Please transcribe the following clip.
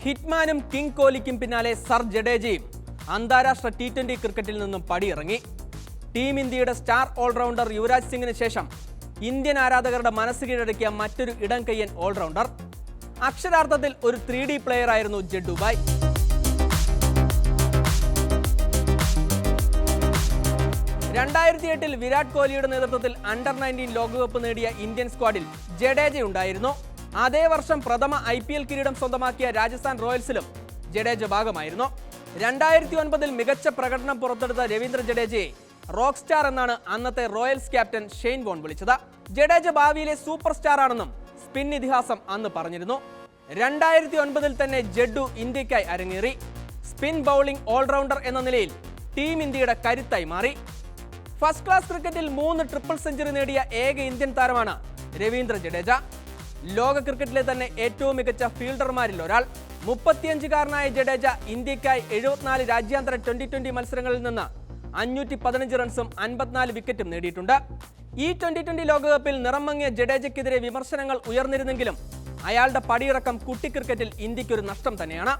ഹിറ്റ്മാനും king കോഹ്ലിക്കും പിന്നാലെ sir ജഡേജയും അന്താരാഷ്ട്ര T20 ക്രിക്കറ്റിൽ നിന്നും പടിയിറങ്ങി. ടീം ഇന്ത്യയുടെ സ്റ്റാർ ഓൾറൗണ്ടർ യുവരാജ് സിംഗിന് ശേഷം ഇന്ത്യൻ ആരാധകരുടെ മനസ്സ് കീഴടക്കിയ മറ്റൊരു ഇടം കയ്യൻ ഓൾറൗണ്ടർ. അക്ഷരാർത്ഥത്തിൽ ഒരു 3D പ്ലെയർ ആയിരുന്നു ജഡ്ഡുഭായ്. ൽ വിരാട് കോഹ്ലിയുടെ നേതൃത്വത്തിൽ അണ്ടർ-19 ലോകകപ്പ് നേടിയ ഇന്ത്യൻ സ്ക്വാഡിൽ ജഡേജ ഉണ്ടായിരുന്നു. അതേ വർഷം പ്രഥമ IPL കിരീടം സ്വന്തമാക്കിയ രാജസ്ഥാൻ റോയൽസിലും ജഡേജ ഭാഗമായിരുന്നു. 2009 മികച്ച പ്രകടനം പുറത്തെടുത്ത രവീന്ദ്ര ജഡേജയെ റോക്ക് സ്റ്റാർ എന്നാണ് അന്നത്തെ റോയൽസ് ക്യാപ്റ്റൻ ഷെയ്ൻ വോൺ വിളിച്ചത്. ജഡേജ ഭാവിയിലെ സൂപ്പർ സ്റ്റാർ ആണെന്നും സ്പിൻ ഇതിഹാസം അന്ന് പറഞ്ഞിരുന്നു. 2009 തന്നെ ജഡ്ഡു ഇന്ത്യക്കായി അരങ്ങേറി. സ്പിൻ ബൗളിംഗ് ഓൾറൗണ്ടർ എന്ന നിലയിൽ ടീം ഇന്ത്യയുടെ കരുത്തായി മാറി. ഫസ്റ്റ് ക്ലാസ് ക്രിക്കറ്റിൽ 3 ട്രിപ്പിൾ സെഞ്ചുറി നേടിയ ഏക ഇന്ത്യൻ താരമാണ് രവീന്ദ്ര ജഡേജ. ലോക ക്രിക്കറ്റിലെ തന്നെ ഏറ്റവും മികച്ച ഫീൽഡർമാരിൽ ഒരാൾ. 35-കാരനായ ജഡേജ ഇന്ത്യക്കായി 74 രാജ്യാന്തര T20 മത്സരങ്ങളിൽ നിന്ന് 515 റൺസും 54 വിക്കറ്റും നേടിയിട്ടുണ്ട്. ഈ T20 ലോകകപ്പിൽ നിറം മങ്ങിയ ജഡേജയ്ക്കെതിരെ വിമർശനങ്ങൾ ഉയർന്നിരുന്നെങ്കിലും അയാളുടെ പടിയിറക്കം കുട്ടി ക്രിക്കറ്റിൽ ഇന്ത്യക്കൊരു നഷ്ടം തന്നെയാണ്.